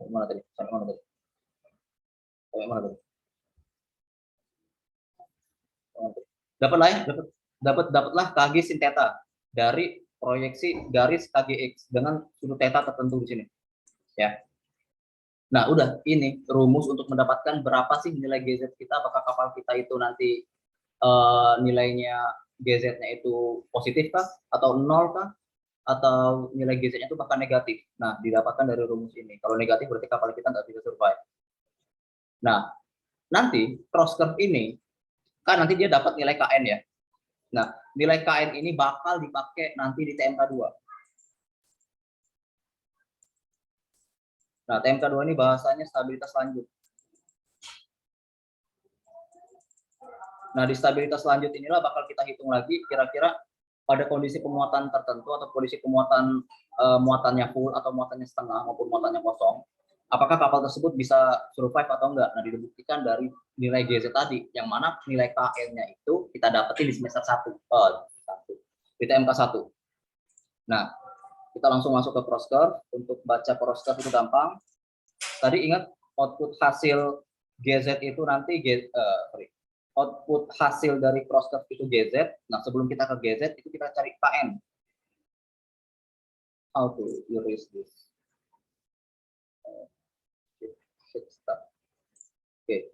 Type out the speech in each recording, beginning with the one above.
Mana tadi? Sampai mana tadi? Sampai mana tadi? Dapatlah ya, dapatlah KG sin theta dari proyeksi garis KGX dengan sudut theta tertentu di sini. Ya. Nah, udah ini rumus untuk mendapatkan berapa sih nilai GZ kita, apakah kapal kita itu nanti nilainya GZ-nya itu positif kah atau nol kah atau nilai GZ-nya itu bahkan negatif. Nah, didapatkan dari rumus ini. Kalau negatif berarti kapal kita nggak bisa survive. Nah, nanti cross curve ini kan nanti dia dapat nilai KN ya. Nah, nilai KN ini bakal dipakai nanti di TMK 2. Nah, TMK 2 ini bahasanya stabilitas lanjut. Nah, di stabilitas lanjut inilah bakal kita hitung lagi kira-kira pada kondisi pemuatan tertentu atau kondisi pemuatan muatannya full atau muatannya setengah maupun muatannya kosong, apakah kapal tersebut bisa survive atau enggak. Nah, dibuktikan dari nilai GZ tadi, yang mana nilai KN-nya itu kita dapetin di semester 1, di TMK 1. Nah, kita langsung masuk ke cross curve. Untuk baca cross curve itu gampang. Tadi ingat output hasil GZ itu nanti output hasil dari cross curve itu GZ. Nah, sebelum kita ke GZ itu kita cari KN. How to erase this? Oke.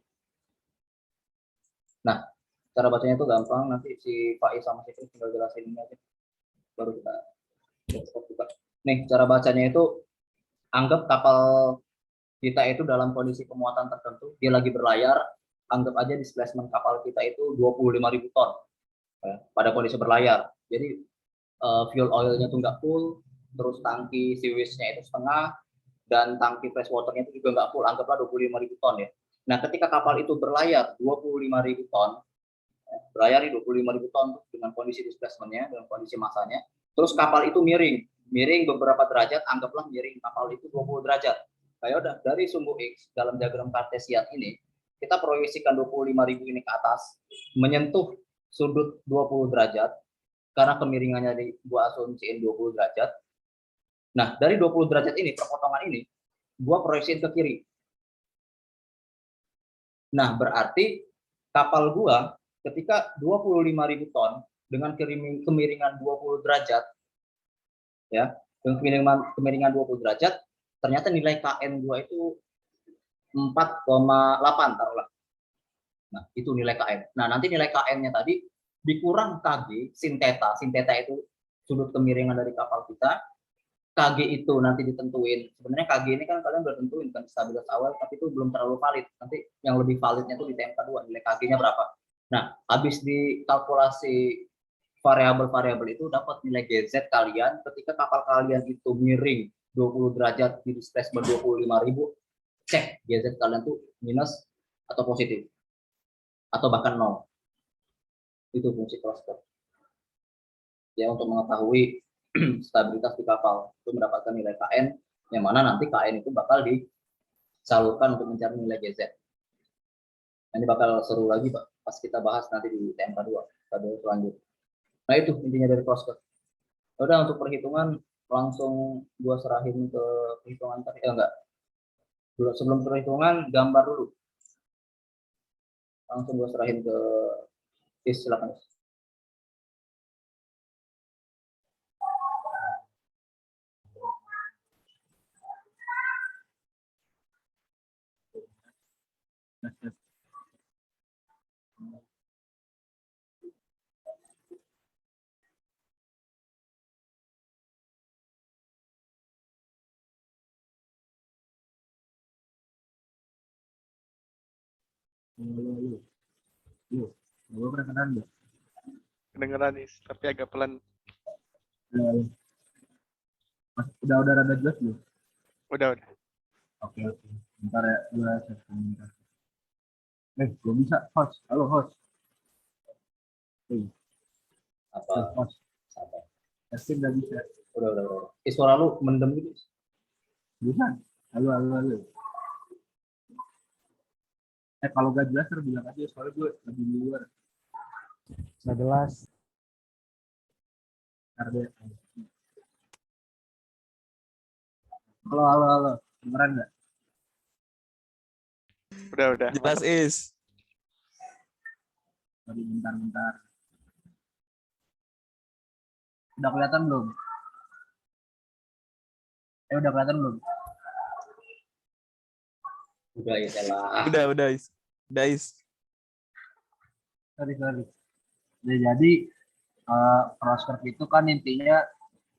Nah, cara bacanya itu gampang. Nanti si Faiz sama si tinggal jelasin ini aja. Baru kita buka. Nih, cara bacanya itu anggap kapal kita itu dalam kondisi pemuatan tertentu, dia lagi berlayar, anggap aja displacement kapal kita itu 25.000 ton pada kondisi berlayar. Jadi fuel oilnya tuh nggak full, terus tangki sewage-nya itu setengah, dan tangki fresh water-nya itu juga nggak full, anggaplah 25.000 ton ya. Nah, ketika kapal itu berlayar 25.000 ton, berlayar 25.000 ton dengan kondisi displacement-nya, dengan kondisi masanya, terus kapal itu miring beberapa derajat, anggaplah miring kapal itu 20 derajat. Nah, udah dari sumbu X dalam diagram kartesian ini, kita proyeksikan 25.000 ini ke atas, menyentuh sudut 20 derajat, karena kemiringannya di gua asumsiin 20 derajat. Nah, dari 20 derajat ini, perpotongan ini, gua proyeksiin ke kiri. Nah, berarti kapal gua ketika 25.000 ton dengan kemiringan 20 derajat, ya, dengan kemiringan 20 derajat, ternyata nilai KN gua itu 4,8 taruhlah. Nah, itu nilai KN. Nah, nanti nilai KN-nya tadi dikurang KG sin theta. Sin theta itu sudut kemiringan dari kapal kita. KG itu nanti ditentuin. Sebenarnya KG ini kan kalian udah tentuin kan stabilitas awal, tapi itu belum terlalu valid. Nanti yang lebih validnya itu di TMK 2, nilai KG-nya berapa. Nah, habis dikalkulasi variabel-variabel itu dapat nilai GZ kalian ketika kapal kalian itu miring 20 derajat di displacement 25.000, cek GZ kalian tuh minus atau positif atau bahkan nol. Itu fungsi cross curve. Ya, untuk mengetahui stabilitas di kapal itu mendapatkan nilai KN, yang mana nanti KN itu bakal disalurkan untuk mencari nilai GZ. Ini bakal seru lagi Pak pas kita bahas nanti di TMK 2 pada selanjutnya. Nah, itu intinya dari cross curve. Udah, untuk perhitungan langsung gua serahin ke perhitungan tadi. Enggak, sebelum perhitungan gambar dulu, langsung gua serahin ke silakan. Gue kedengeran nggak? Kedengeran nih, tapi agak pelan. Udah rada jelas belum? Udah. Oke. Bentar ya, gue cek komentar. Belum bisa, host. Halo, host. Apa? Host. Testing nggak bisa. Udah. Suara lu mendem gitu. Bisa. Halo. Kalau gak jelas bilang aja, soalnya gue lagi di luar. Gak jelas. Halo. Beneran nggak? Udah. Jelas is. Sorry, bentar. Udah kelihatan belum? Udah kelihatan belum? Udah ya salah. Udah is. Udah is. Sorry. Jadi cross curve itu kan intinya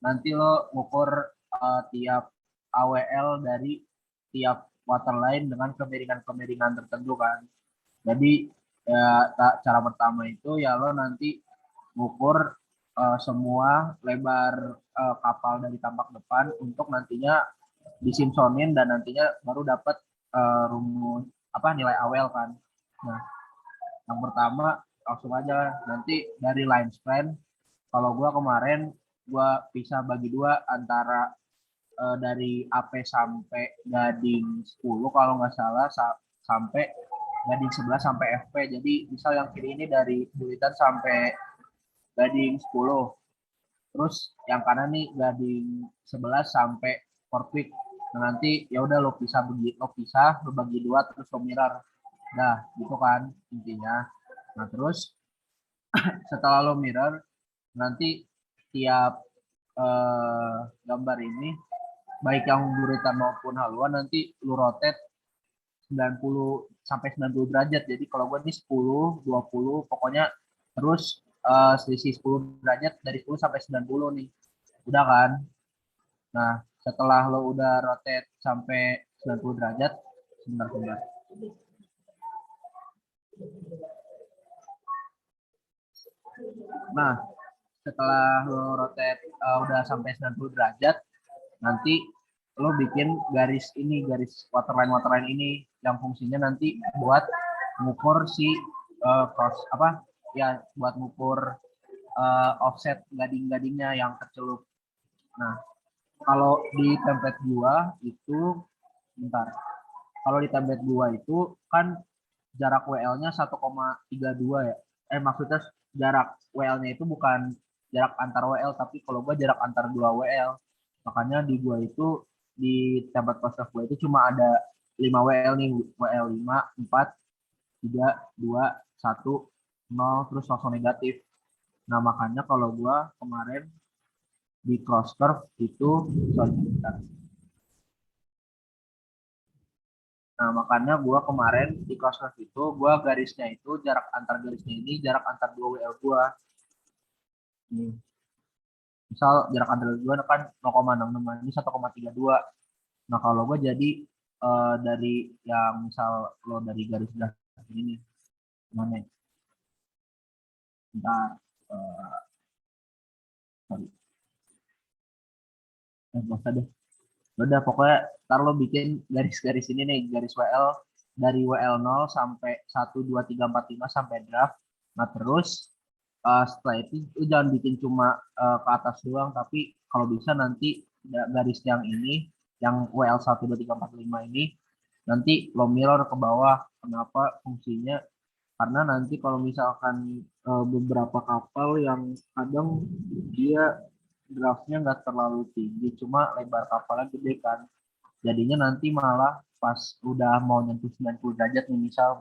nanti lo ngukur tiap AWL dari tiap waterline dengan kemiringan tertentu kan. Jadi cara pertama itu ya lo nanti ngukur semua lebar kapal dari tampak depan untuk nantinya disimsonin dan nantinya baru dapat rumus nilai AWL kan. Nah, yang pertama langsung aja nanti dari line span. Kalau gua kemarin gua bisa bagi dua antara dari AP sampai Gading 10 kalau nggak salah sampai Gading 11 sampai FP. Jadi misal yang kiri ini dari Bulitan sampai Gading 10. Terus yang kanan nih Gading 11 sampai Fort Peak. Nah, nanti ya udah lo bagi dua terus lo mirror. Nah, gitu kan intinya. Nah, terus setelah lo mirror nanti tiap gambar ini baik yang buritan maupun haluan nanti lu rotate 90 sampai 90 derajat. Jadi kalau gue ini 10, 20 pokoknya terus selisih 10 derajat dari 10 sampai 90 nih. Udah kan? Nah, setelah lo udah rotate sampai 90 derajat, sebentar. Nah, setelah lo rotate udah sampai 90 derajat, nanti lo bikin garis waterline ini yang fungsinya nanti buat mengukur si buat mengukur offset gading-gadingnya yang tercelup. Nah, kalau di template gua itu Kalau di template gua itu kan jarak WL-nya 1,32 ya. Maksudnya jarak WL-nya itu bukan jarak antar WL, tapi kalau gua jarak antar 2 WL. Makanya di gua itu di tempat podcast gua itu cuma ada 5 WL nih, WL 5, 4, 3, 2, 1, 0, terus langsung negatif. Nah, makanya kalau gua kemarin di cross curve itu Nah, makanya gua kemarin di cross curve itu gua garisnya itu jarak antar garisnya ini jarak antar 2 WL gua. Nih. Misal jarak antar gua kan 0,66, ini 1,32. Nah, kalau gua jadi dari yang misal lo dari garis belah ini mana? Bentar. Sorry. Masa deh. Udah pokoknya ntar lo bikin garis-garis ini nih, garis WL dari WL 0 sampai 1, 2, 3, 4, 5 sampai draft. Nah, terus setelah itu jangan bikin cuma ke atas doang, tapi kalau bisa nanti garis yang ini, yang WL 1, 2, 3, 4, 5 ini, nanti lo mirror ke bawah. Kenapa fungsinya? Karena nanti kalau misalkan beberapa kapal yang kadang dia draftnya nggak terlalu tinggi, cuma lebar kapalnya gede kan. Jadinya nanti malah pas udah mau nyentuh 90 derajat nih, misal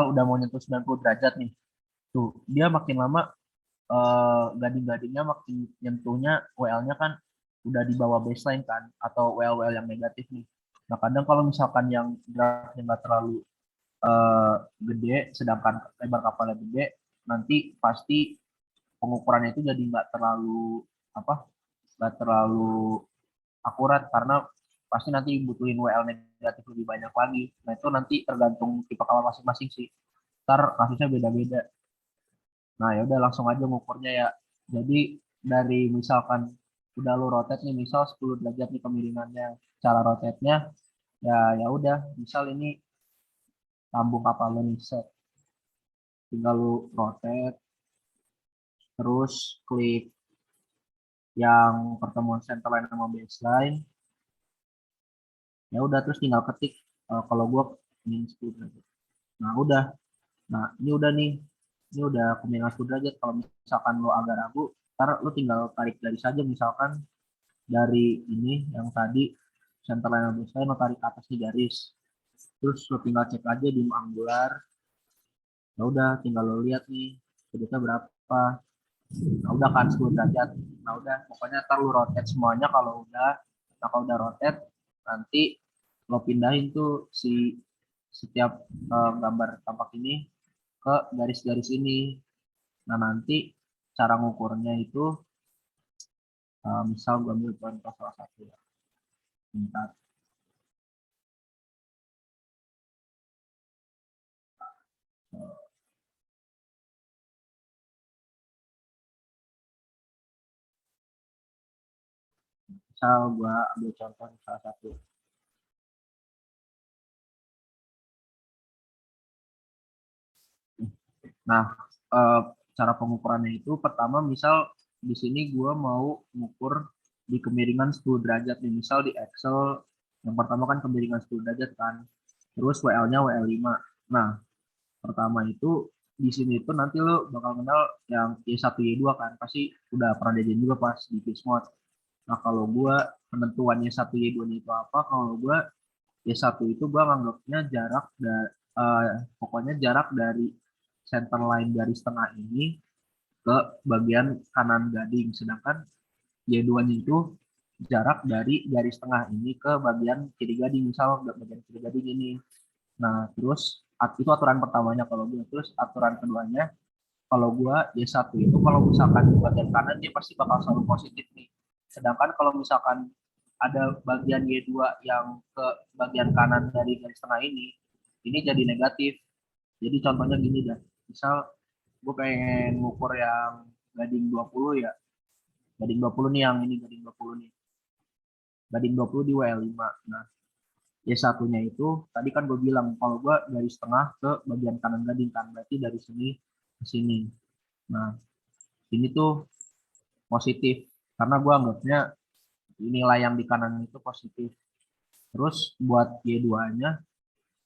udah mau nyentuh 90 derajat nih. Tuh, dia makin lama gading-gadingnya makin nyentuhnya WL-nya kan udah di bawah baseline kan, atau WL-WL yang negatif nih. Nah, kadang kalau misalkan yang draftnya nggak terlalu gede, sedangkan lebar kapalnya gede, nanti pasti pengukurannya itu jadi nggak terlalu akurat karena pasti nanti butuhin WL negatif lebih banyak lagi. Nah, itu nanti tergantung tipe kapal masing-masing sih. Ntar kasusnya beda-beda. Nah, ya udah langsung aja ngukurnya ya. Jadi dari misalkan udah lu rotate nih, misal 10 derajat nih kemiringannya, cara rotate-nya ya udah, misal ini lambung kapal lu nih set. Tinggal lu rotate terus klik yang pertemuan centerline sama baseline. Ya udah terus tinggal ketik kalau gua minus 10 derajat. Nah, udah. Nah, ini udah nih. Ini udah kemiringan 10 derajat. Kalau misalkan lo agak ragu, ntar lo tinggal tarik dari saja misalkan dari ini yang tadi center line udah selesai, lo tarik ke atas nih garis. Terus lo tinggal cek aja di angular. Ya udah, tinggal lo lihat nih sudutnya berapa. Nah udah kan 10 derajat. Nah udah, pokoknya ntar lo rotate semuanya kalau udah. Nah kalau udah rotate, nanti lo pindahin tuh si setiap gambar tampak ini ke garis-garis ini. Nah nanti cara ngukurnya itu, misal gue ambil contoh salah satu ya. Bentar. Misal gue ambil contoh salah satu. Nah, cara pengukurannya itu pertama misal di sini gue mau ngukur di kemiringan 10 derajat nih. Misal di Excel yang pertama kan kemiringan 10 derajat kan. Terus WL-nya WL5. Nah, pertama itu di sini itu nanti lo bakal kenal yang Y1 Y2 kan. Pasti udah pernah diajarin juga pas di Pismod. Nah, kalau gue penentuan Y1 Y2 itu apa? Kalau gue Y1 itu gue nganggapnya jarak pokoknya jarak dari center line garis tengah ini ke bagian kanan gading. Sedangkan Y2-nya itu jarak dari garis tengah ini ke bagian kiri gading. Misal bagian kiri gading ini. Nah, terus itu aturan pertamanya kalau gue. Terus aturan keduanya, kalau gue Y1 itu kalau misalkan di bagian kanan dia pasti bakal selalu positif nih. Sedangkan kalau misalkan ada bagian Y2 yang ke bagian kanan dari garis tengah ini jadi negatif. Jadi contohnya gini dah. Misal gue pengen ngukur yang gading 20 ya. Gading 20 nih yang ini gading 20 nih. Gading 20 di WL5. Nah, Y1-nya itu tadi kan gue bilang kalau gue garis tengah ke bagian kanan gading kan. Berarti dari sini ke sini. Nah, ini tuh positif karena gue anggapnya nilai yang di kanan itu positif. Terus buat Y2-nya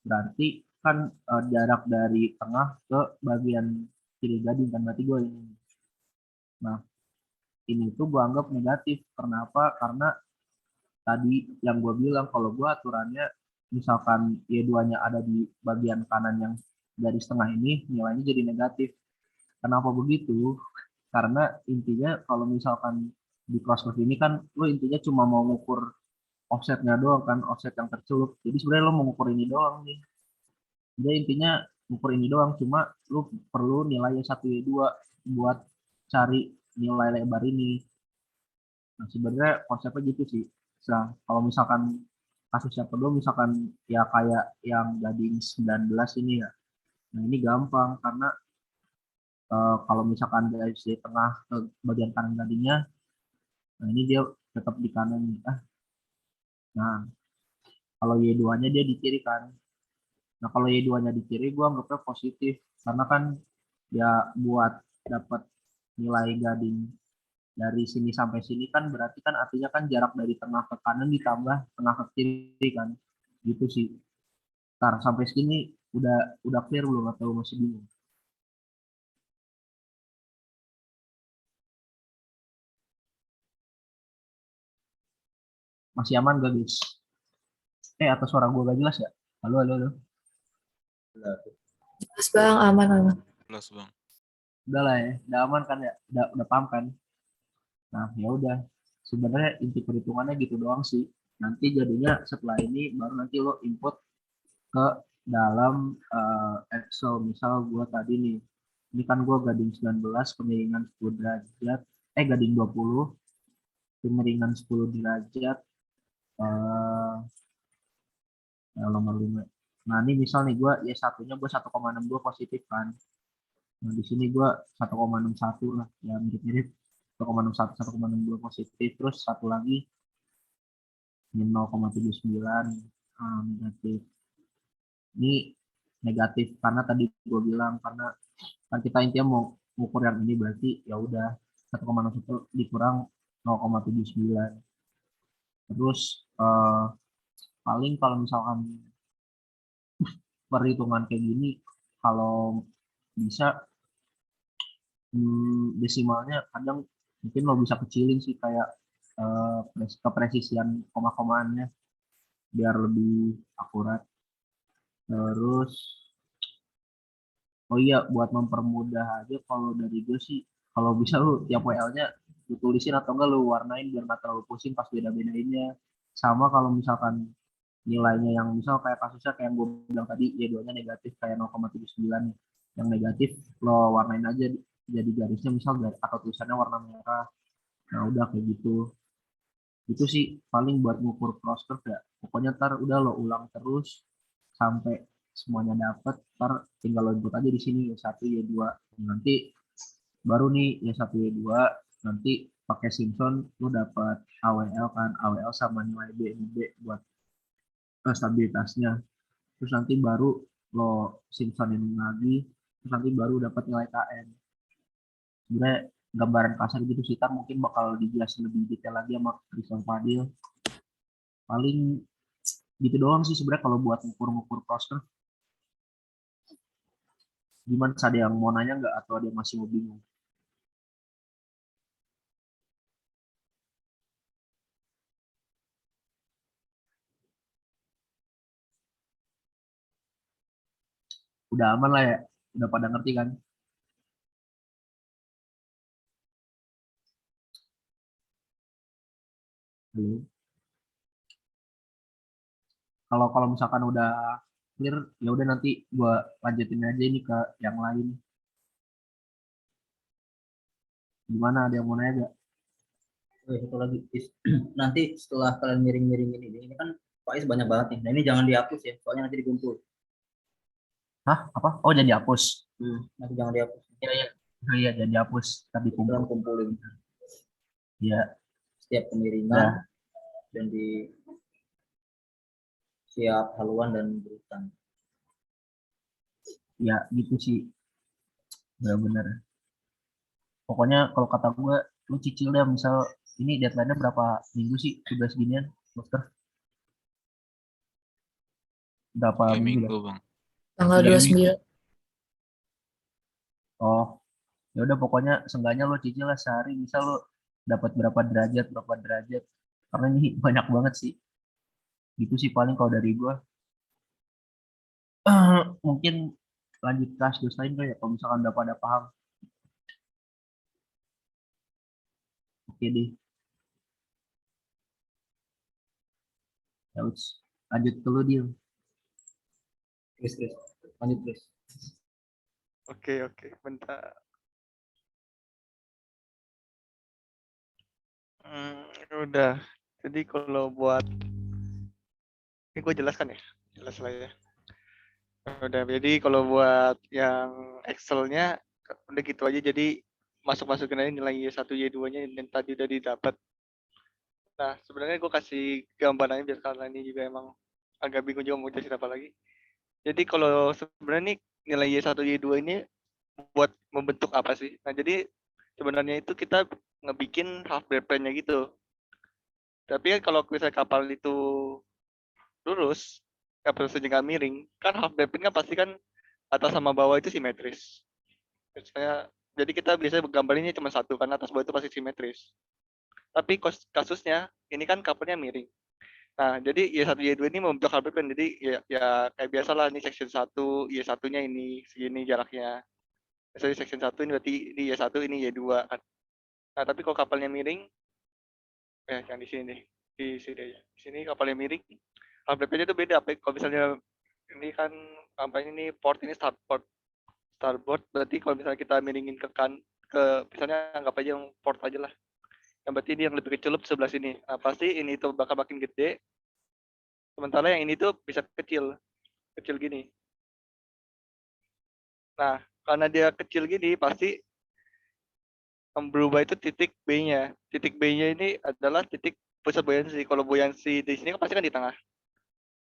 berarti kan jarak dari tengah ke bagian kiri gading kan berarti gue ini. Nah, ini tuh gue anggap negatif. Kenapa? Karena tadi yang gue bilang kalau gue aturannya misalkan Y2-nya ada di bagian kanan yang garis tengah ini, nilainya jadi negatif. Kenapa begitu? Karena intinya kalau misalkan di cross curve ini kan lo intinya cuma mau ngukur offsetnya doang kan, offset yang tercelup. Jadi sebenarnya lo mau ngukur ini doang nih. Jadi intinya ngukur ini doang, cuma lo perlu nilai 1 Y2 buat cari nilai lebar ini. Nah, sebenarnya konsepnya gitu sih. Nah, kalau misalkan kasusnya kedua misalkan ya kayak yang gading 19 ini ya. Nah, ini gampang karena kalau misalkan dari sisi tengah ke bagian kanan gadingnya, nah ini dia tetap di kanan nih. Nah, kalau Y2-nya dia di kiri kan. Nah, kalau Y2-nya di kiri gue anggapnya positif karena kan ya buat dapat nilai gading dari sini sampai sini kan berarti kan artinya kan jarak dari tengah ke kanan ditambah tengah ke kiri kan. Gitu sih. Ntar sampai sini udah clear belum atau masih bingung? Masih aman gak guys? Atas suara gue gak jelas ya? Halo, halo, halo. Mas Bang, aman, aman. Jelas bang. Udah lah ya, udah aman kan ya? Udah paham kan? Nah, ya udah. Sebenarnya inti perhitungannya gitu doang sih. Nanti jadinya setelah ini baru nanti lo input ke dalam Excel. Misal gue tadi nih, ini kan gue gading 19, kemiringan 10 derajat, gading 20, kemiringan 10 derajat, nomor 5. Nah, ini misal nih gue ya satunya gue 1,62 positif kan. Nah, di sini gue 1,61 lah, ya mirip-mirip 1,61, 1,62 positif. Terus satu lagi 0,79 negatif. Ini negatif karena tadi gue bilang karena kan kita intinya mau ukur yang ini berarti ya udah 1,61 dikurang 0,79. Terus paling kalau misalkan perhitungan kayak gini kalau bisa desimalnya kadang mungkin lo bisa kecilin sih kayak kepresisian koma-komaannya. biar lebih akurat. Terus, oh iya, buat mempermudah aja kalau dari gue sih, kalau bisa lu tiap WL-nya lu tulisin atau enggak lu warnain biar nggak terlalu pusing pas beda-bedainnya. Sama kalau misalkan nilainya yang misal kayak kasusnya kayak yang gue bilang tadi, ya duanya negatif kayak 0,79 nih. Yang negatif lo warnain aja jadi garisnya misal atau tulisannya warna merah. Nah udah kayak gitu. Itu sih paling buat ngukur cross curve ya. Pokoknya ntar udah lo ulang terus sampai semuanya dapet. Ntar tinggal lo input aja di sini ya satu ya dua. Nanti baru nih ya satu ya dua. Nanti pakai Simpson lo dapat AWL kan, AWL sama nilai B ini B buat stabilitasnya. Terus nanti baru lo Simpsonin lagi. Terus nanti baru dapat nilai KN. Sebenarnya gambaran kasar gitu sih, kan mungkin bakal dijelasin lebih detail lagi sama Christian Fadil. Paling gitu doang sih sebenarnya kalau buat ngukur-ngukur cluster. Gimana, ada yang mau nanya nggak atau ada yang masih mau bingung? Udah aman lah ya, udah pada ngerti kan? Halo. Kalau kalau misalkan udah clear, ya udah nanti gua lanjutin aja ini ke yang lain. Gimana, ada yang mau nanya nggak? Oh, satu lagi. Nanti setelah kalian miring-miringin ini kan Faiz banyak banget nih. Nah ini jangan dihapus ya, soalnya nanti dikumpul. Hah? Apa? Oh, jadi hapus. Nanti jangan dihapus. Iya, iya. Oh, iya, jadi hapus. Tadi kumpul. Kalian kumpulin Ya, setiap kemiringan udah. dan di siap haluan dan berurutan. Ya, gitu sih. Benar-benar. Pokoknya kalau kata gue, lu cicil deh misal ini deadline-nya berapa minggu sih tugas ginian, dokter? Berapa 3 minggu dah? minggu, Bang. Tanggal 3 minggu. 29. Oh, ya udah pokoknya seenggaknya lo cicil lah sehari misal lo dapat berapa derajat. Karena ini banyak banget sih. Gitu sih paling kalau dari gue. Mungkin lanjut ke kasus lain kali ya kalau misalkan udah pada paham. Oke deh. Ya, lanjut ke lu Dil. Chris, lanjut Chris. Oke, bentar. Udah. Jadi kalau buat ini gue jelaskan ya, jelas lah ya. Udah. Jadi kalau buat yang Excel-nya udah gitu aja. Jadi masuk-masukin aja nilai Y1, Y2-nya yang tadi udah didapat. Nah, sebenarnya gue kasih gambarannya biar kalian ini juga emang agak bingung juga mau jelasin apa lagi. Jadi kalau sebenarnya nih nilai Y1, Y2 ini buat membentuk apa sih? Nah, jadi sebenarnya itu kita ngebikin half bread plan-nya gitu. Tapi kan kalau misalnya kapal itu lurus, kapal sejajar miring, kan half bread plan kan pasti kan atas sama bawah itu simetris. Misalnya, jadi kita biasanya gambarnya cuma satu, karena atas bawah itu pasti simetris. Tapi kasusnya, ini kan kapalnya miring. Nah, jadi Y1, Y2 ini membentuk half bread plan. Jadi ya kayak biasalah, ini section 1, Y1-nya ini, segini jaraknya. Misalnya section 1 ini berarti ini Y1, ini Y2 kan. Nah, tapi kalau kapalnya miring, yang di sini deh. Di sini aja. Di sini kapalnya miring, half bread plan-nya itu beda. Kalau misalnya ini kan kampanye ini port, ini starboard, berarti kalau misalnya kita miringin ke misalnya anggap aja yang port aja lah. Yang berarti ini yang lebih kecil sebelah sini. Nah, pasti ini tuh bakal makin gede. Sementara yang ini tuh bisa kecil gini. Nah, karena dia kecil gini, pasti yang berubah itu titik B-nya. Titik B-nya ini adalah titik pusat buoyancy. Kalau buoyancy di sini kan pasti kan di tengah.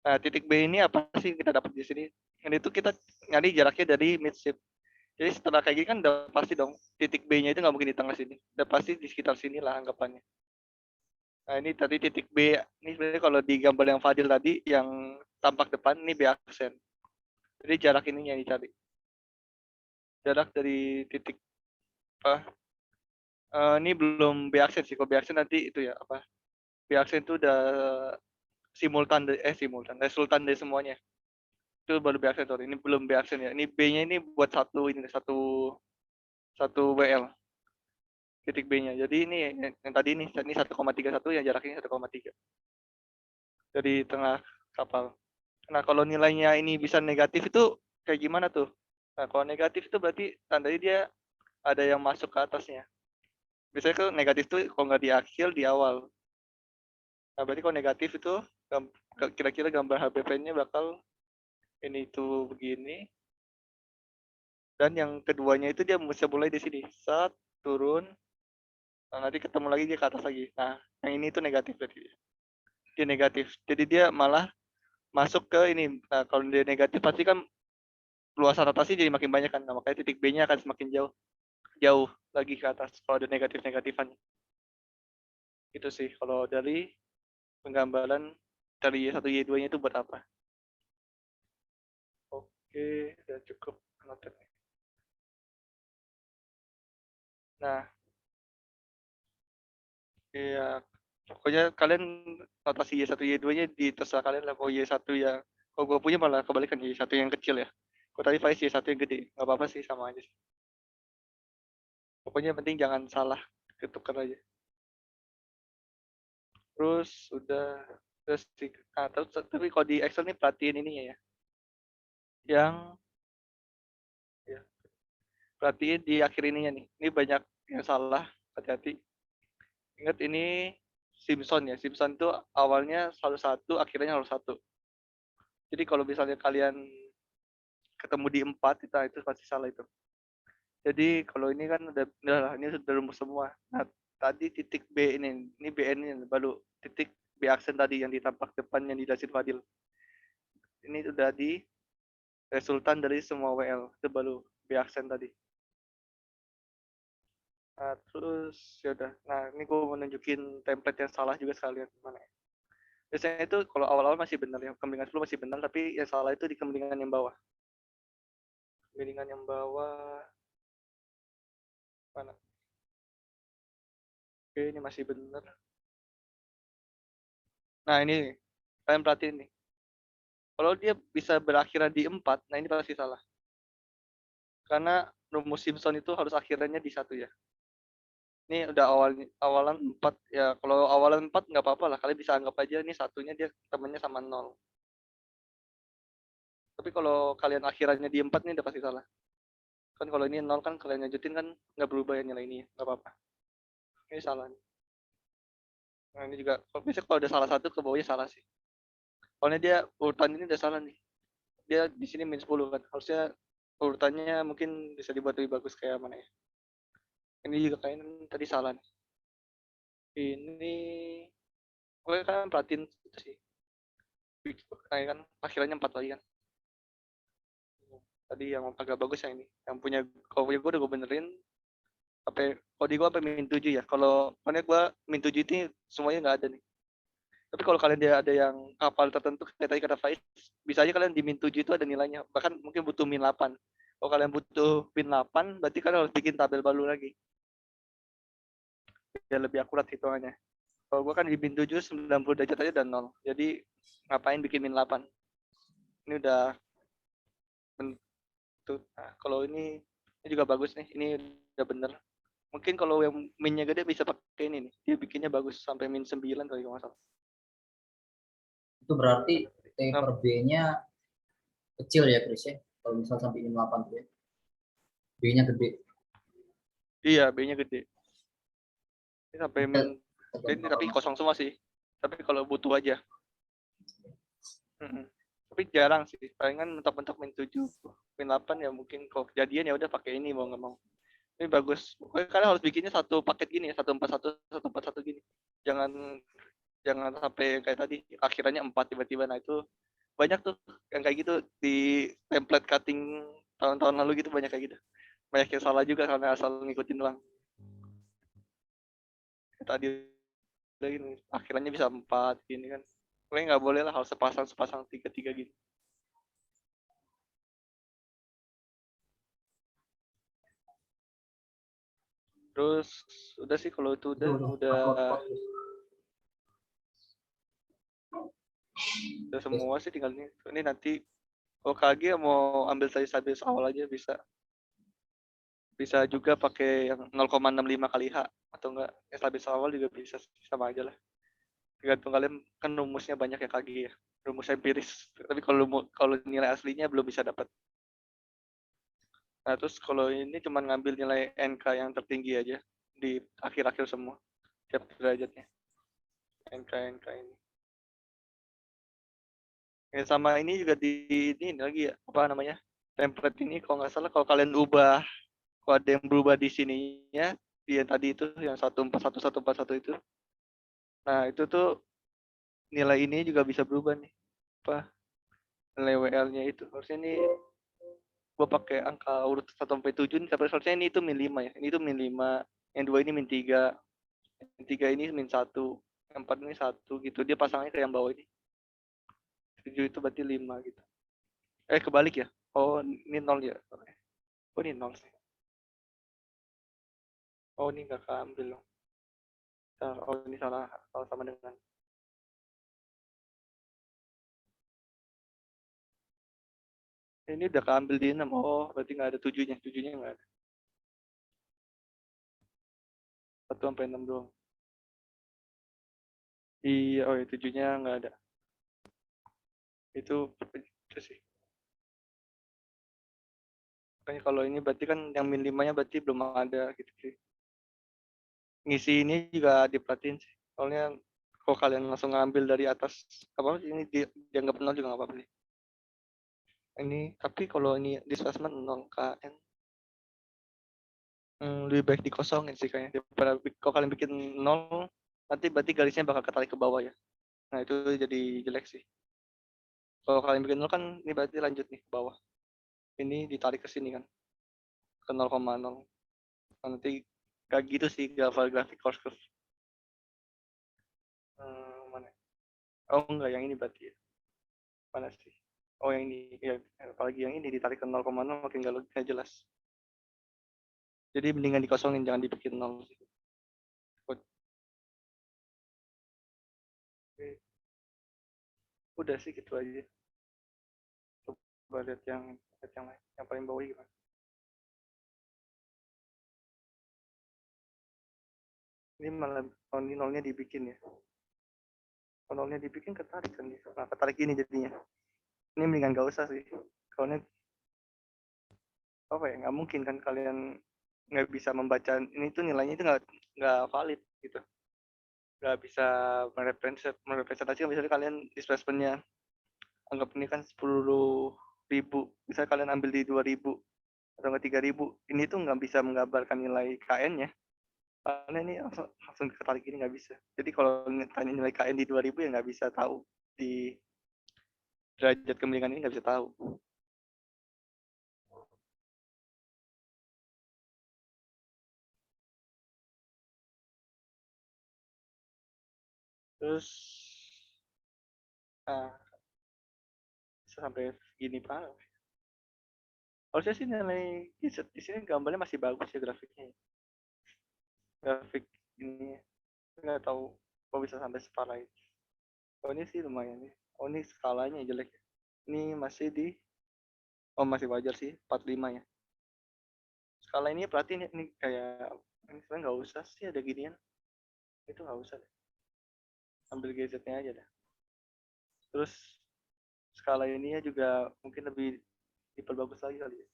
Nah, titik B ini apa sih kita dapat di sini? Yang itu kita nyari jaraknya dari midship. Jadi setelah kayak gini kan udah pasti dong titik B-nya itu nggak mungkin di tengah sini. Udah pasti di sekitar sini lah anggapannya. Nah, ini tadi titik B. Ini sebenarnya kalau di gambar yang Fadil tadi, yang tampak depan, ini B aksen. Jadi jarak ininya yang dicari. Jarak dari titik ini belum B aksen sih. Kalau B aksen nanti itu ya apa? B aksen itu udah resultan dari semuanya. Itu baru B aksen, sorry. Ini belum B aksen ya. Ini B-nya ini buat satu WL. Titik B-nya. Jadi ini yang tadi ini 1,31 yang jaraknya 1,3 dari tengah kapal. Nah, kalau nilainya ini bisa negatif itu kayak gimana tuh? Nah, kalau negatif itu berarti tandanya dia ada yang masuk ke atasnya. Biasanya kalau negatif itu kalau nggak di akhir, di awal. Nah, berarti kalau negatif itu kira-kira gambar HBP-nya bakal ini itu begini. Dan yang keduanya itu dia bisa mulai di sini. Saat turun, nah, nanti ketemu lagi dia ke atas lagi. Nah, yang ini itu negatif berarti. Dia negatif. Jadi dia malah masuk ke ini. Nah, kalau dia negatif pasti kan luasan atasnya jadi makin banyak kan. Nah, makanya titik B-nya akan semakin jauh lagi ke atas kalau ada negatif-negatifan. Itu sih kalau dari penggambaran dari Y1 Y2-nya itu buat apa. Oke, udah cukup noted. Nah, ya pokoknya kalian notasi Y1 Y2-nya di terserah kalian lah. Kalau Y1 ya, kalau gue punya malah kebalikan Y1 yang kecil ya. Kalau tadi Faiz Y1 yang gede, nggak apa-apa sih, sama aja sih. Pokoknya yang penting jangan salah, ketukar aja. Terus tapi kalau di Excel nih perhatiin ininya ya. Yang ya, perhatiin di akhir ininya nih. Ini banyak yang salah, hati-hati. Ingat ini Simpson ya. Simpson itu awalnya selalu satu, akhirnya harus satu. Jadi kalau misalnya kalian ketemu di 4 itu pasti salah itu. Jadi kalau ini kan ini sudah rumus semua. Nah, tadi titik B ini BN ini baru titik B aksen tadi yang ditampak depan yang dijelasin Fadil. Ini sudah di resultan dari semua WL, itu baru B aksen tadi. Nah, terus ya udah. Nah, ini gue mau nunjukin template yang salah juga sekalian mana ya. Biasanya itu kalau awal-awal masih benar ya, kembimbingan 10 masih benar, tapi yang salah itu di kembimbingan yang bawah. Kembimbingan yang bawah mana? Oke, ini masih benar. Nah, ini kalian perhatiin nih. Kalau dia bisa berakhiran di 4, nah ini pasti salah. Karena rumus Simpson itu harus akhirannya di 1 ya. Ini udah awalan 4 ya. Kalau awalan 4 nggak apa-apa lah. Kalian bisa anggap aja ini satunya dia temennya sama 0. Tapi kalau kalian akhirannya di 4 ini udah pasti salah. Kan kalau ini 0 kan kalian lanjutin kan nggak berubah ya nilai ini. Nggak apa-apa. Ini salah. Nah ini juga, biasanya kalau udah salah satu ke bawahnya salah sih. Soalnya dia urutan ini udah salah nih. Dia di sini min 10 kan. Harusnya urutannya mungkin bisa dibuat lebih bagus kayak mana ya. Ini juga kayaknya tadi salah nih. Ini gue kan perhatiin sih. Kayak kan akhirannya 4 lagi kan. Tadi yang agak bagus yang ini. Yang punya, kalau punya gue udah gue benerin. Kalau di gue sampai min 7 ya. Kalau gue min 7 ini semuanya nggak ada nih. Tapi kalau kalian ada yang kapal tertentu, kayak tadi kata Faiz, bisa aja kalian di min 7 itu ada nilainya. Bahkan mungkin butuh min 8. Kalau kalian butuh min 8, berarti kalian harus bikin tabel baru lagi. Biar lebih akurat hitungannya. Kalau gue kan di min 7, 90 derajat aja dan 0. Jadi ngapain bikin min 8? Ini udah nah, kalau ini juga bagus nih. Ini udah bener. Mungkin kalau yang minnya gede bisa pakai ini nih. Dia bikinnya bagus sampai min 9 kali kalau nggak salah. Itu berarti T per B-nya kecil ya, Chris ya? Kalau misal sampai min 8 tuh ya. B-nya gede. Iya, B-nya gede. Ini sampai min, ini tapi kosong semua sih. Tapi kalau butuh aja. Tapi jarang sih. Palingan mentok-mentok min 7, min 8 ya mungkin kalau kejadian ya udah pakai ini mau nggak mau. Ini bagus. Pokoknya kalian harus bikinnya satu paket gini ya, 141 gini. Jangan sampai kayak tadi akhirannya 4 tiba-tiba. Nah itu banyak tuh yang kayak gitu di template cutting tahun-tahun lalu gitu, banyak kayak gitu. Banyak yang salah juga karena asal ngikutin doang. Tadi ini akhirannya bisa 4 gini kan. Pokoknya nggak boleh lah, harus sepasang 3 gitu. Terus udah sih kalau itu udah Udah semua sih tinggal ini nanti kalau KG mau ambil saja stabilis awal aja bisa. Bisa juga pakai yang 0,65 kali H atau enggak yang stabilis awal juga bisa sama aja lah. Tergantung kalian kan rumusnya banyak ya KG ya. Rumus empiris. Tapi kalau nilai aslinya belum bisa dapat. Nah, terus kalau ini cuma ngambil nilai NK yang tertinggi aja di akhir-akhir semua tiap derajatnya. NK ini. Ya, sama ini juga ini lagi ya, apa namanya? Template ini kalau nggak salah kalau kalian ubah, kalau ada yang berubah di sininya, di yang tadi itu yang 141141 itu. Nah, itu tuh nilai ini juga bisa berubah nih. Apa? Nilai WL-nya itu. Harusnya ini gua pakai angka urut 1 sampai 7 nih, tapi harusnya ini itu min 5 ya. Ini tuh min 5, yang 2 ini min 3, yang 3 ini min 1, yang 4 ini 1 gitu. Dia pasangnya ke yang bawah ini. 7 itu berarti 5 gitu. Kebalik ya. Oh, ini 0 ya. Oh, ini 0 sih. Oh, ini nggak keambil loh. Oh, ini salah sama dengan. Ini udah keambil di 6. Oh, berarti nggak ada 7-nya. 7-nya nggak ada. 1 sampai 6 doang. Iya, oh ya 7-nya nggak ada. Itu sih. Makanya kalau ini berarti kan yang min 5-nya berarti belum ada gitu sih. Ngisi ini juga diperhatiin sih. Soalnya kalau kalian langsung ngambil dari atas, apa ini dianggap 0 juga nggak apa-apa sih. Ini, tapi kalau ini displacement 0 KN, lebih baik dikosongin sih kayaknya. Daripada kalau kalian bikin 0, nanti berarti garisnya bakal ketarik ke bawah ya. Nah, itu jadi jelek sih. Kalau kalian bikin 0 kan ini berarti lanjut nih ke bawah. Ini ditarik ke sini kan. Ke 0,0. Nah, nanti kayak gitu sih grafik course curve. Mana? Oh enggak, yang ini berarti ya. Mana sih? Oh yang ini, ya, apalagi yang ini ditarik ke 0,0 makin nggak jelas. Jadi mendingan dikosongin, jangan dibikin 0 sih. Oke. Udah sih gitu aja. Coba lihat yang lain, yang paling bawah gimana? Ini malah ini nolnya dibikin ya. Kalau nolnya dibikin ketarik kan. Nah, ketarik ini jadinya. Ini mendingan nggak usah sih. Kalau apa ya, nggak mungkin kan kalian nggak bisa membaca ini tuh nilainya itu nggak valid gitu, nggak bisa merepresentasikan. Misalnya kalian displacementnya anggap ini kan 10.000, misalnya kalian ambil di 2.000 atau nggak 3.000, ini tuh nggak bisa menggambarkan nilai KN-nya karena ini langsung ketarik ini nggak bisa. Jadi kalau tanya nilai KN di 2.000 ya nggak bisa tahu, di derajat kemiringan ini nggak bisa tahu. Terus bisa sampai segini pak. Harusnya sih nilai di sini gambarnya masih bagus ya grafiknya. Grafik ini nggak tahu kok bisa sampai separah itu. Oh ini sih lumayan nih. Oh ini skalanya jelek. Ini masih wajar sih 45 ya. Skala ini perhatiin ini kayak ini sebenarnya nggak usah sih ada ginian. Itu nggak usah deh. Ambil gadgetnya aja dah. Terus skala ini ya juga mungkin lebih diperbagus lagi kali ya.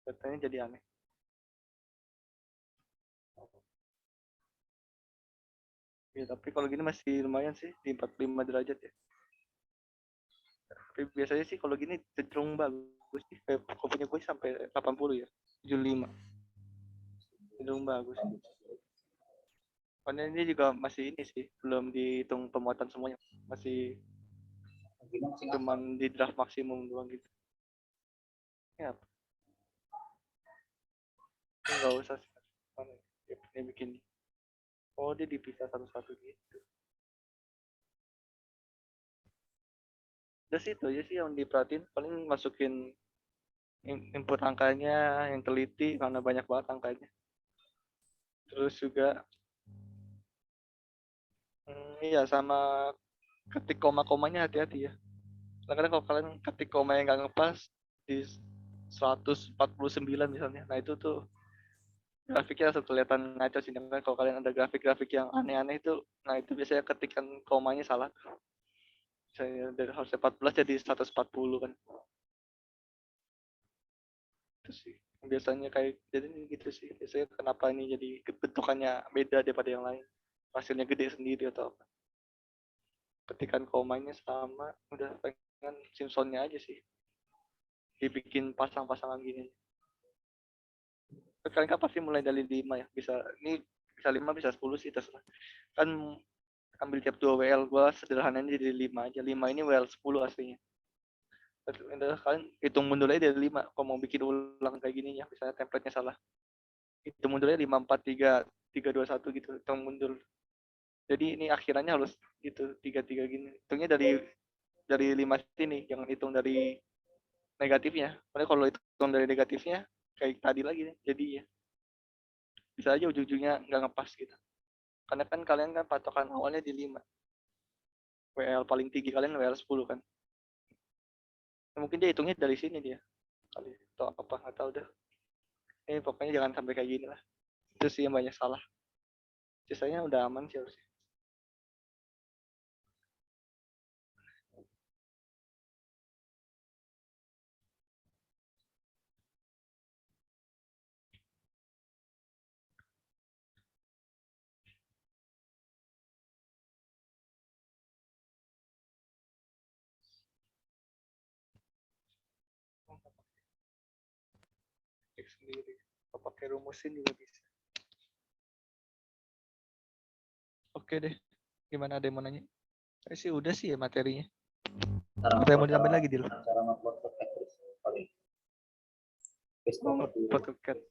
Datanya jadi aneh. Ya, tapi kalau gini masih lumayan sih di 45 derajat ya. Tapi biasanya sih kalau gini cenderung bagus sih. Kalau punya gue sampai 80 ya. 75. Cenderung bagus. Karena ini juga masih ini sih, belum dihitung pemuatan semuanya. Masih cuman di draft maksimum doang gitu. Ya, nggak usah sih. Mana dia bikin. Oh, dia dipisah satu-satu gitu. Udah sih itu aja sih yang diperhatiin. Paling masukin input angkanya yang teliti karena banyak banget angkanya. Terus juga iya sama ketik koma-komanya hati-hati ya. Kadang-kadang kalau kalian ketik koma yang nggak ngepas di 149 misalnya, nah itu tuh grafiknya langsung kelihatan ngaco sih. Kan kalau kalian ada grafik-grafik yang aneh-aneh itu, nah itu biasanya ketikan komanya salah. Misalnya dari harusnya 14 jadi 140 kan. Itu sih biasanya kayak jadi gitu sih. Biasanya kenapa ini jadi bentukannya beda daripada yang lain. Hasilnya gede sendiri atau apa. Ketikan komanya sama, udah pengen Simpsonnya aja sih. Dibikin pasang-pasangan gini. Kalian kan pasti mulai dari 5 ya. Bisa 5 bisa 10 sih terserah. Kan ambil tiap 2 WL, gua sederhananya jadi 5 aja. 5 ini WL 10 aslinya. Kalian hitung mundur aja dari 5 kalau mau bikin ulang kayak gini ya. Misalnya template-nya salah. Hitung mundurnya 5 4 3 3 2 1 gitu. Hitung mundur. Jadi ini akhirannya harus gitu 3 3 gini. Hitungnya dari 5 sini, jangan hitung dari negatifnya. Karena kalau hitung dari negatifnya kayak tadi lagi jadi ya bisa aja ujung-ujungnya nggak ngepas gitu. Karena kan kalian kan patokan awalnya di 5. WL paling tinggi kalian WL 10 kan. Nah, mungkin dia hitungnya dari sini dia. Kali atau apa nggak tahu dah. Pokoknya jangan sampai kayak gini lah. Itu sih yang banyak salah. Sisanya udah aman sih harusnya. Cek sendiri. Kalau pakai rumusin juga bisa. Oke deh. Gimana ada yang mau nanya? Saya sih udah sih ya materinya. Apa yang mau ditambahin lagi, Dil? Cara ngupload ke Tetris paling. AutoCAD.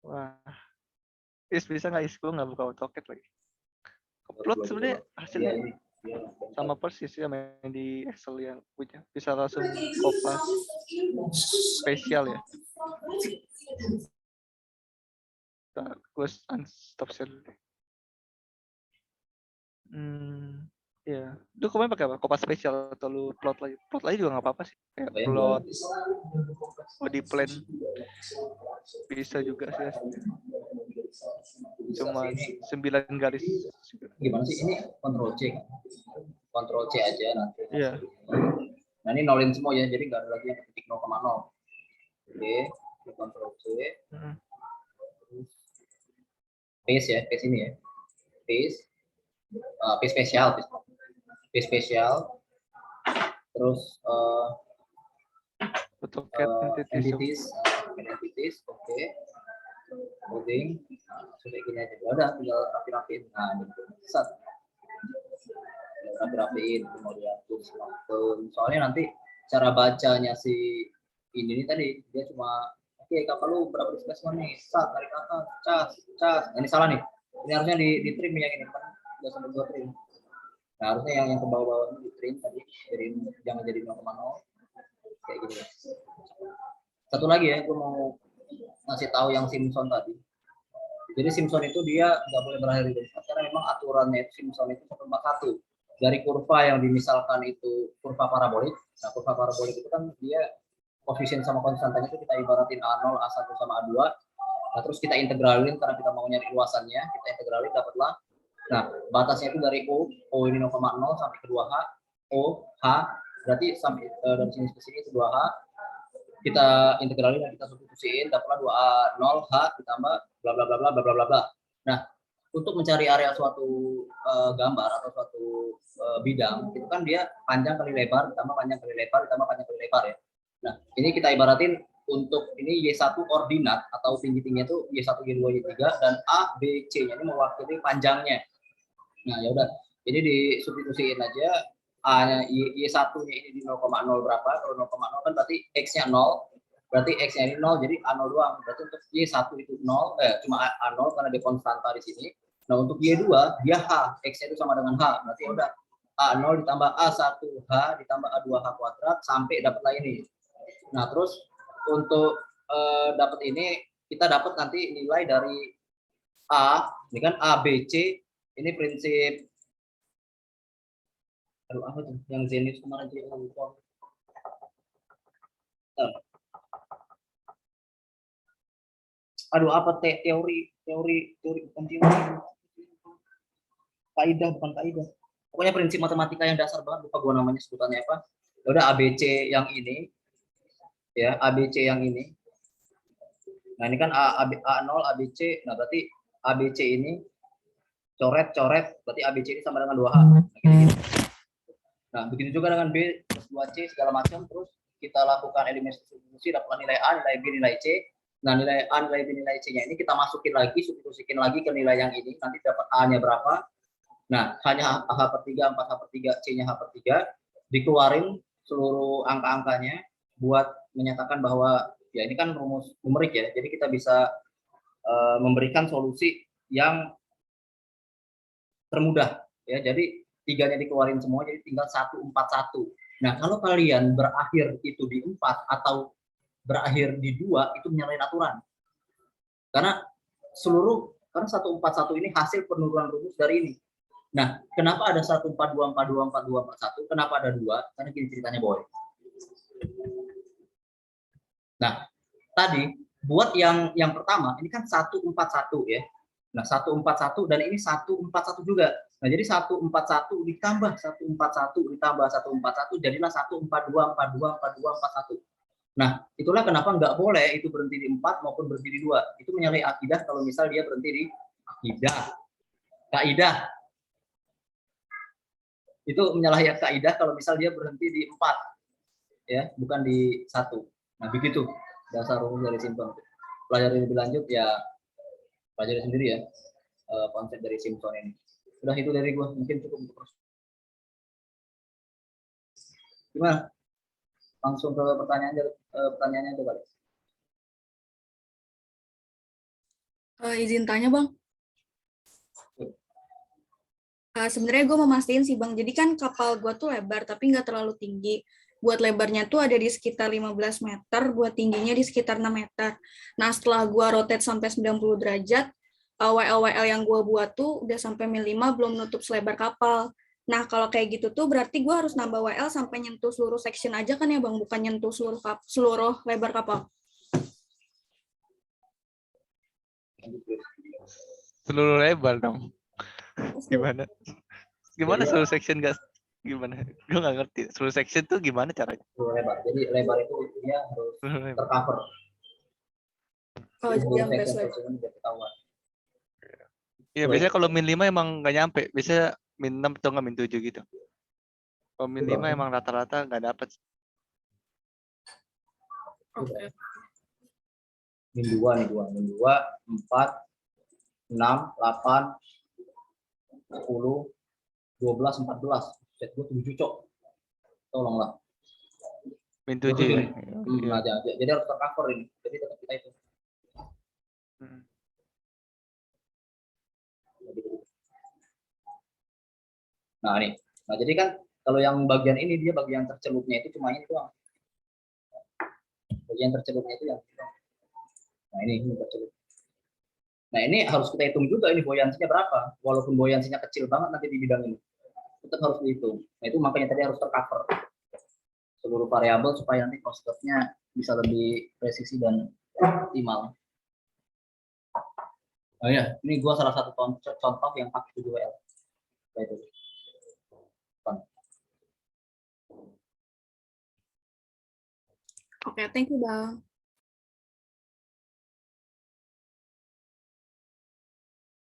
Wah. Bisa nggak Gue nggak buka AutoCAD lagi. Upload sebenarnya hasilnya sama persis ya main di Excel yang punya. Bisa langsung kopas spesial ya. Gue unstop share dulu. Ya. Lu kemarin pakai apa? Kopas spesial atau lu plot lagi? Plot lagi juga nggak apa-apa sih. Kayak plot body plan bisa juga sih hasilnya. Cuma 9 garis. Gimana sih ini Ctrl C aja nanti. Iya. Nah ini nolin semua ya, jadi nggak ada lagi yang ketik 0,0. Oke, Ctrl C. Paste ya, paste ini ya. Paste spesial. Paste spesial. Terus AutoCAD entities, oke. Coding, sudah gini aja. Udah tinggal rapi-rapiin. Nah, gitu. Set. Rapi-rapiin, mau dihapus. Soalnya nanti cara bacanya si ini tadi dia cuma oke, kapal lu berapa displacement nih? Sat, tarik atas, cas. Nah, ini salah nih. Ini harusnya di trim yang ini kan udah sampai 2 trim. Nah, harusnya yang ke bawah-bawah ini di trim tadi, jangan jadi 0,0 kayak gini. Satu lagi ya, gue mau ngasih tahu yang Simpson tadi. Jadi Simpson itu dia nggak boleh berakhir di depan karena memang aturannya itu Simpson itu 141. Dari kurva yang dimisalkan itu kurva parabolik. Nah, kurva parabolik itu kan dia koefisien sama konstantanya itu kita ibaratin A0, A1 sama A2. Nah, terus kita integralin karena kita mau nyari luasannya, kita integralin dapatlah. Nah, batasnya itu dari O ini 0,0 sampai ke 2H, O, H, berarti sampai dari sini ke sini itu 2H. Kita integralin dan kita substitusiin, dapatlah 2A0H ditambah bla bla bla bla bla bla bla. Nah, untuk mencari area suatu gambar atau suatu bidang, itu kan dia panjang kali lebar ditambah panjang kali lebar ditambah panjang kali lebar ya. Nah, ini kita ibaratin untuk ini Y1 ordinat atau tinggi-tingginya itu Y1, Y2, Y3 dan A, B, C-nya ini mewakili panjangnya. Nah, ya udah. Jadi disubstitusiin aja A-nya Y1-nya ini di 0,0 berapa? Kalau 0,0 kan berarti X-nya 0. Berarti X-nya ini 0, jadi A0 doang. Berarti untuk Y1 itu 0, cuma A0 karena dia konstanta di sini. Nah, untuk Y2 dia H, X-nya itu sama dengan H. Berarti ya udah A0 ditambah A1H ditambah A2H kuadrat sampai dapatlah ini. Nah, terus untuk dapat ini kita dapat nanti nilai dari A, ini kan A, B, C, ini prinsip Aduh, apa tuh? Yang Zenith kemarin jadi lupa. Bentar. Aduh, apa teori bukan teori. Kaidah bukan kaidah. Pokoknya prinsip matematika yang dasar banget, lupa gua namanya sebutannya apa. Ya udah ABC yang ini, ya ABC yang ini. Nah ini kan A0 ABC, nah berarti ABC ini coret, berarti ABC ini sama dengan 2H. Nah, gitu. Nah begitu juga dengan B plus 2C segala macam, terus kita lakukan eliminasi substitusi, dapatkan nilai A, nilai B, nilai C. Nah nilai A, nilai B, nilai C-nya ini kita masukin lagi, substitusikan lagi ke nilai yang ini, nanti dapat A-nya berapa. Nah hanya H per 3, 4H per 3, C-nya H per 3, dikeluarin seluruh angka-angkanya buat menyatakan bahwa ya ini kan rumus numerik ya, jadi kita bisa memberikan solusi yang termudah ya. Jadi tiganya dikeluarin semua, jadi tinggal 141. Nah kalau kalian berakhir itu di 4 atau berakhir di 2, itu menyalahi aturan, karena 141 ini hasil penurunan rumus dari ini. Nah kenapa ada 142, 42, 42, 41, kenapa ada 2? Karena gini ceritanya boy. Nah tadi buat yang pertama ini kan 141 ya. Nah 141 dan ini 141 juga. Nah jadi 141 ditambah 141 ditambah 141 jadilah 142, 42, 42, 41. Nah itulah kenapa nggak boleh itu berhenti di 4 maupun berhenti di 2. Itu menyalahi akidah kalau misal dia berhenti di kaidah. Itu menyalahi kaidah kalau misal dia berhenti di 4 ya, bukan di 1. Nah begitu dasar rumus dari Simpson. Pelajari lebih lanjut ya, pelajari sendiri ya konsep dari Simpson ini. Udah itu dari gua, mungkin cukup untuk gimana? Langsung ke pertanyaannya aja kali. Izin tanya bang. Sebenarnya gue mau mastiin sih bang, jadi kan kapal gue tuh lebar tapi nggak terlalu tinggi. Buat lebarnya tuh ada di sekitar 15 meter, buat tingginya di sekitar 6 meter. Nah setelah gue rotate sampai 90 derajat, WL yang gue buat tuh udah sampai mil 5 belum nutup selebar kapal. Nah kalau kayak gitu tuh berarti gue harus nambah WL sampai nyentuh seluruh section aja kan ya bang, bukan nyentuh seluruh lebar kapal. Seluruh lebar dong. Gimana Jadi, seluruh section guys? Gimana? Gue nggak ngerti. Seluruh section tuh gimana caranya? lebar. Jadi lebar itu dia harus Seluruh lebar. tercover. Oh, Jadi jadi sampai section selebar. udah ketahuan. Iya, biasanya kalau min 5 emang nggak nyampe. Biasanya min 6 atau nggak min 7 gitu. Kalau min 5 emang rata-rata nggak dapet. Oke. Min 2 nih, 4, 6, 8, 10, 12, 14. Set gue 7 cok. Tolonglah. Min 7 ya. Nah, jadi harus tercover ini. Jadi tetap kita itu. Nah nih, nah jadi kan kalau yang bagian ini dia bagian tercelupnya itu cuma ini doang. Bagian tercelupnya itu yang nah ini tercelup. Nah ini harus kita hitung juga ini buoyansinya berapa. Walaupun buoyansinya kecil banget nanti di bidang ini, tetap harus dihitung. Nah itu makanya tadi harus tercover seluruh variabel supaya nanti cost-nya bisa lebih presisi dan optimal. Oh ya, ini gua salah satu contoh yang pakai 7WL. Itu. Oke, thank you bang.